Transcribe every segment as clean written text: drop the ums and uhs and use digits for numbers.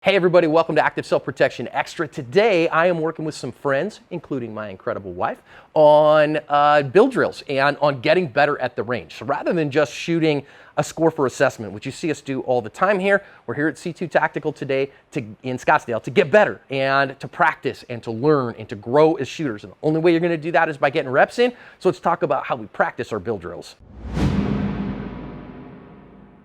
Hey everybody, welcome to Active Self Protection Extra. Today I am working with some friends, including my incredible wife, on build drills and on getting better at the range. So rather than just shooting a score for assessment, which you see us do all the time here, we're here at C2 Tactical today in Scottsdale to get better and to practice and to learn and to grow as shooters. And the only way you're going to do that is by getting reps in. So let's talk about how we practice our build drills.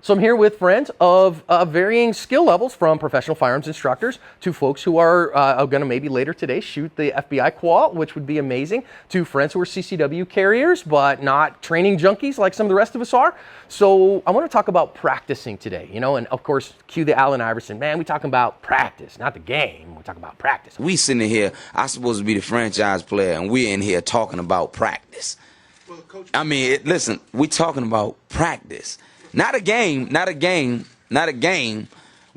So I'm here with friends of varying skill levels, from professional firearms instructors to folks who are going to maybe later today shoot the FBI qual, which would be amazing, to friends who are CCW carriers but not training junkies like some of the rest of us are. So I want to talk about practicing today, you know, and of course, cue the Allen Iverson. Man, we're talking about practice, not the game. We're talking about practice. We sitting here, I'm supposed to be the franchise player, and we're in here talking about practice. Well, Coach, I mean, listen, we talking about practice. Not a game. We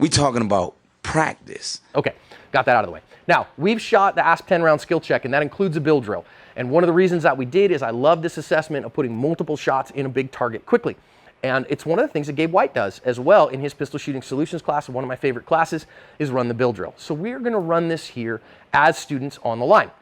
talking about practice. Okay, got that out of the way. Now, we've shot the ASP 10-round skill check, and that includes a build drill. And one of the reasons that we did is I love this assessment of putting multiple shots in a big target quickly. And it's one of the things that Gabe White does as well in his pistol shooting solutions class. One of my favorite classes is run the build drill. So we're gonna run this here as students on the line.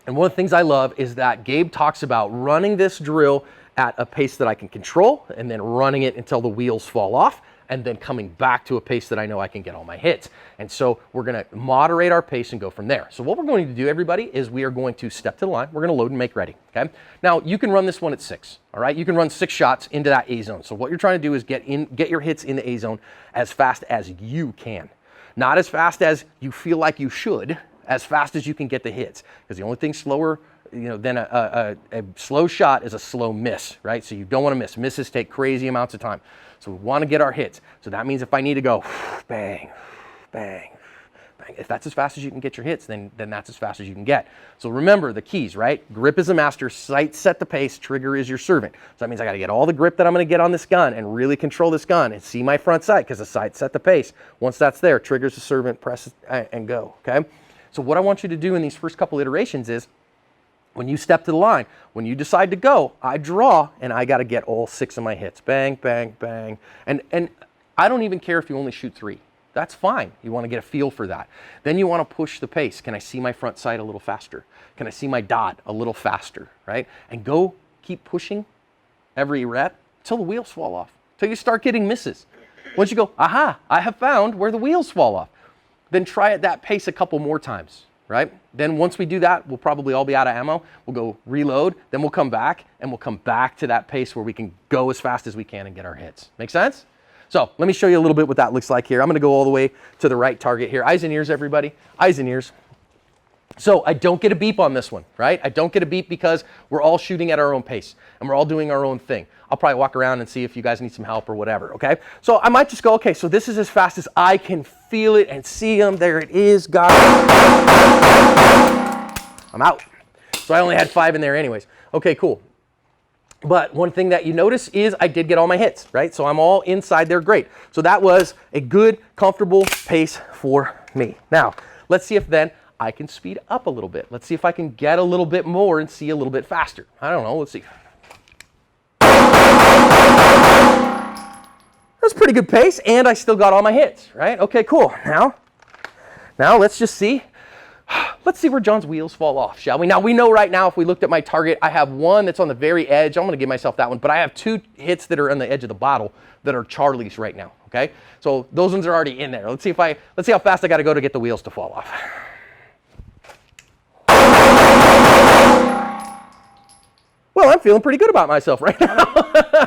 And one of the things I love is that Gabe talks about running this drill at a pace that I can control, and then running it until the wheels fall off, and then coming back to a pace that I know I can get all my hits. And so we're gonna moderate our pace and go from there. So what we're going to do, everybody, is we are going to step to the line. We're gonna load and make ready, okay? Now, you can run this one at 6, all right? You can run 6 shots into that A zone. So what you're trying to do is get your hits in the A zone as fast as you can. Not as fast as you feel like you should, as fast as you can get the hits. Because the only thing slower than a slow shot is a slow miss, right? So you don't want to miss. Misses take crazy amounts of time. So we want to get our hits. So that means if I need to go bang, bang, bang, if that's as fast as you can get your hits, then that's as fast as you can get. So remember the keys, right? Grip is a master, sight set the pace, trigger is your servant. So that means I got to get all the grip that I'm going to get on this gun and really control this gun and see my front sight, because the sight set the pace. Once that's there, trigger's the servant, press and go, okay? So what I want you to do in these first couple iterations is, when you step to the line, when you decide to go, I draw and I got to get all 6 of my hits. Bang, bang, bang. And I don't even care if you only shoot 3. That's fine. You want to get a feel for that. Then you want to push the pace. Can I see my front sight a little faster? Can I see my dot a little faster, right? And go keep pushing every rep till the wheels fall off, till you start getting misses. Once you go, aha, I have found where the wheels fall off. Then try at that pace a couple more times. Right? Then once we do that, we'll probably all be out of ammo. We'll go reload, then we'll come back, and we'll come back to that pace where we can go as fast as we can and get our hits. Make sense? So let me show you a little bit what that looks like here. I'm gonna go all the way to the right target here. Eyes and ears, everybody. Eyes and ears. So I don't get a beep on this one, right? I don't get a beep because we're all shooting at our own pace and we're all doing our own thing. I'll probably walk around and see if you guys need some help or whatever, okay? So I might just go, okay, so this is as fast as I can feel it and see them. There it is, got it. I'm out. So I only had 5 in there anyways. Okay, cool. But one thing that you notice is I did get all my hits, right? So I'm all inside there, great. So that was a good, comfortable pace for me. Now, let's see if then I can speed up a little bit. Let's see if I can get a little bit more and see a little bit faster. I don't know, let's see. That's a pretty good pace, and I still got all my hits, right? Okay, cool. Now let's just see. Let's see where John's wheels fall off, shall we? Now, we know right now if we looked at my target, I have one that's on the very edge. I'm going to give myself that one, but I have 2 hits that are on the edge of the bottle that are Charlie's right now, okay? So those ones are already in there. Let's see how fast I got to go to get the wheels to fall off. Well, I'm feeling pretty good about myself right now.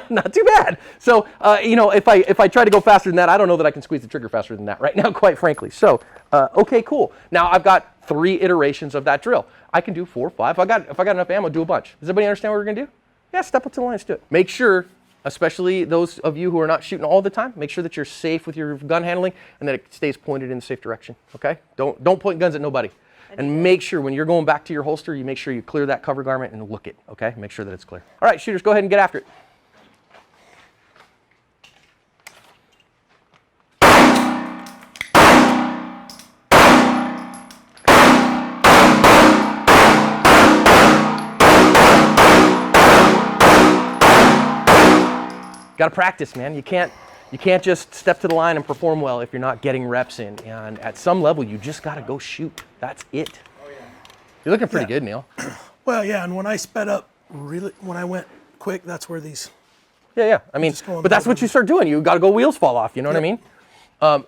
Not too bad. So, if I try to go faster than that, I don't know that I can squeeze the trigger faster than that right now, quite frankly. So, okay, cool. Now I've got 3 iterations of that drill. I can do 4, 5. If I got enough ammo, do a bunch. Does everybody understand what we're gonna do? Yeah, step up to the line, let's do it. Make sure, especially those of you who are not shooting all the time, make sure that you're safe with your gun handling and that it stays pointed in the safe direction, okay? Don't point guns at nobody. And make sure when you're going back to your holster, you make sure you clear that cover garment and look it, okay? Make sure that it's clear. All right, shooters, go ahead and get after it. Got to practice, man. You can't You can't just step to the line and perform well if you're not getting reps in. And at some level, you just got to go shoot. That's it. Oh, yeah. You're looking pretty good, Neil. Well, yeah, and when I sped up, when I went quick, that's where these. Yeah. I mean, but that's what you start doing. You got to go wheels fall off. You know what I mean?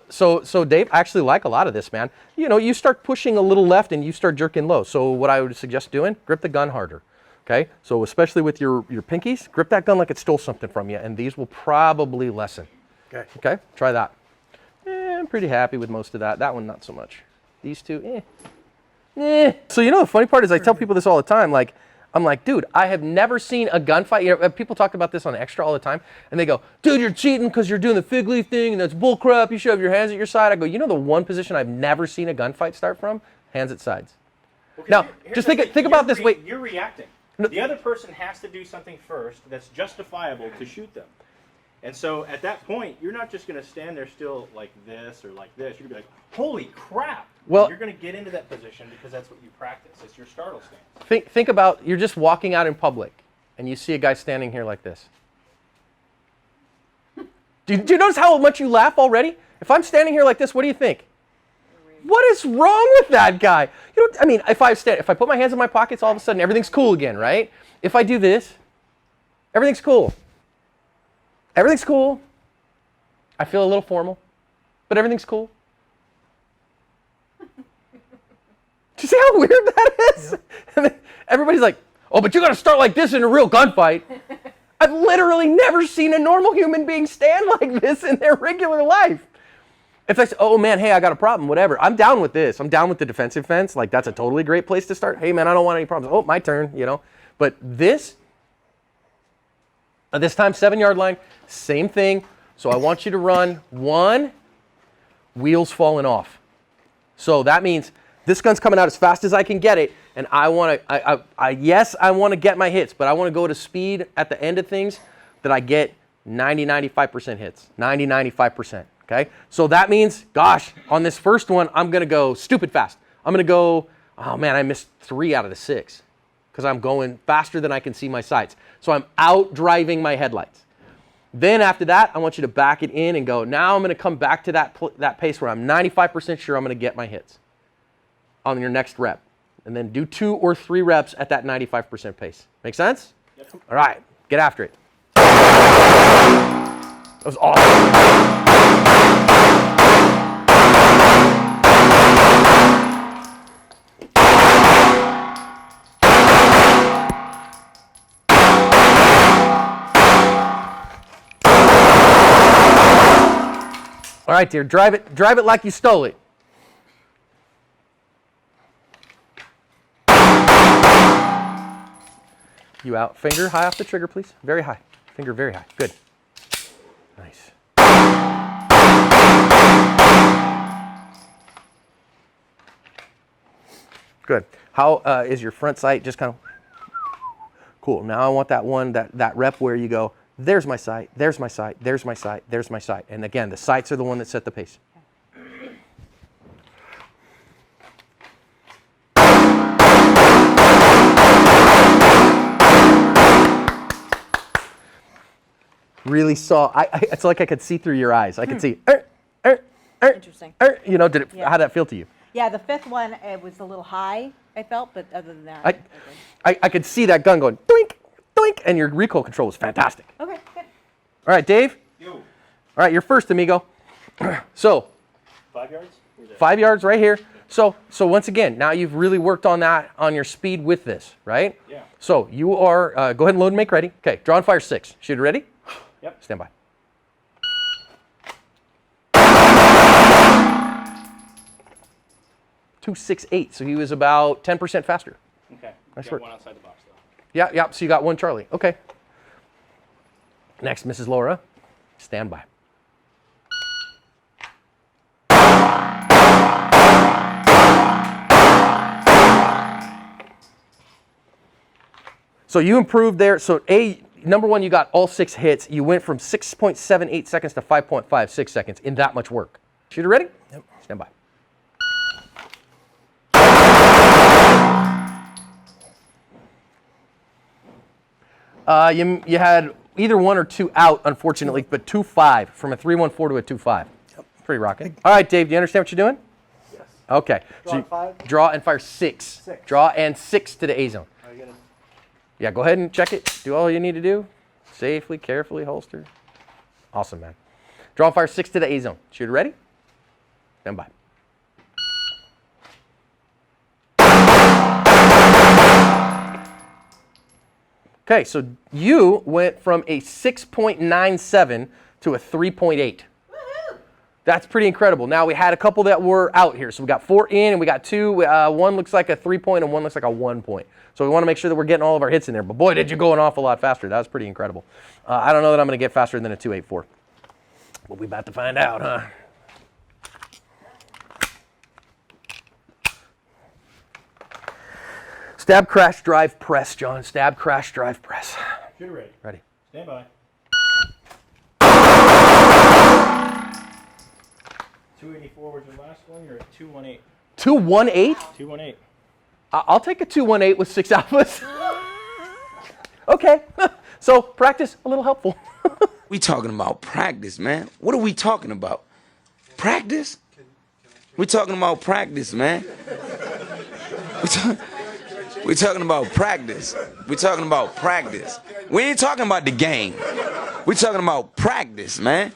So Dave, I actually like a lot of this, man. You know, you start pushing a little left and you start jerking low. So what I would suggest doing, grip the gun harder. Okay? So especially with your pinkies, grip that gun like it stole something from you, and these will probably lessen. Okay? Try that. I'm pretty happy with most of that. That one, not so much. These two, So you know the funny part is I tell people this all the time, like, I'm like, dude, I have never seen a gunfight. You know, people talk about this on Extra all the time, and they go, dude, you're cheating because you're doing the fig leaf thing, and that's bull crap. You should have your hands at your side. I go, you know the one position I've never seen a gunfight start from? Hands at sides. Well, now, just think about this. Wait, you're reacting. The other person has to do something first that's justifiable to shoot them. And so at that point, you're not just going to stand there still like this or like this. You're going to be like, holy crap. Well, you're going to get into that position because that's what you practice. It's your startle stance. Think about, you're just walking out in public, and you see a guy standing here like this. Do you notice how much you laugh already? If I'm standing here like this, what do you think? What is wrong with that guy? You know, I mean, if I put my hands in my pockets, all of a sudden everything's cool again, right? If I do this, everything's cool. Everything's cool. I feel a little formal, but everything's cool. Do you see how weird that is? Yeah. Everybody's like, oh, but you got to start like this in a real gunfight. I've literally never seen a normal human being stand like this in their regular life. If I say, oh man, hey, I got a problem, whatever, I'm down with this. I'm down with the defensive fence. Like, that's a totally great place to start. Hey man, I don't want any problems. Oh, my turn, you know. But this time, 7-yard line, same thing. So I want you to run one, wheels falling off. So that means this gun's coming out as fast as I can get it, and I want to, yes, I want to get my hits, but I want to go at a speed at the end of things that I get 95% hits, 95%. Okay, so that means, gosh, on this first one, I'm going to go stupid fast. I'm going to go, oh man, I missed 3 out of the 6 because I'm going faster than I can see my sights. So I'm out driving my headlights. Then after that, I want you to back it in and go, now I'm going to come back to that pace where I'm 95% sure I'm going to get my hits on your next rep. And then do 2 or 3 reps at that 95% pace. Make sense? Yep. All right, get after it. That was awesome. All right, dear, drive it like you stole it. You out, finger high off the trigger, please. Very high, finger very high, good. Nice. Good. How is your front sight? Just kind of, cool. Now I want that one, that rep where you go, there's my sight, there's my sight, there's my sight, there's my sight. And again, the sights are the one that set the pace. Really saw, it's like I could see through your eyes. I could see, Interesting. you know, how'd that feel to you? Yeah, the 5th one, it was a little high, I felt, but other than that. I could see that gun going, doink, doink, and your recoil control was fantastic. Okay, good. All right, Dave? Yo. All right, you're first, amigo. So, 5 yards? 5 yards right here. So once again, now you've really worked on that, on your speed with this, right? Yeah. So you are, go ahead and load and make ready. Okay, draw and fire 6. Shooter ready? Yep. Stand by. .268, so he was about 10% faster. Okay. Nice Got work. one outside the box, though. Yeah, so you got 1 Charlie. Okay. Next, Mrs. Laura, stand by. So you improved there. So number 1, you got all 6 hits. You went from 6.78 seconds to 5.56 seconds in that much work. Shooter ready? Yep. Stand by. You had either 1 or 2 out, unfortunately, but 2-5 from a 3-1-4 to a 2-5. Yep. Pretty rocking. All right, Dave, do you understand what you're doing? Yes. Okay. Draw So and 5? draw and fire 6. 6. Draw and 6 to the A zone. Are you gonna? Yeah, go ahead and check it. Do all you need to do. Safely, carefully, holster. Awesome, man. Draw and fire 6 to the A zone. Shooter ready? Stand by. Okay, so you went from a 6.97 to a 3.8. That's pretty incredible. Now we had a couple that were out here. So we got 4 in and we got 2. One looks like a 3-point and one looks like a 1-point. So we want to make sure that we're getting all of our hits in there. But boy, did you go an awful lot faster. That was pretty incredible. I don't know that I'm going to get faster than a 2.84. But we about to find out, huh? Stab, crash, drive, press, John. Stab, crash, drive, press. Shooter ready. Ready. Stand by. 284 was your last one. You're at 218. 218? 218. I'll take a 218 with 6 alphas. Okay. So practice, a little helpful. We talking about practice, man. What are we talking about? Practice? We're talking about practice, man. We're talking about practice. We're talking about practice. We ain't talking about the game. We're talking about practice, man.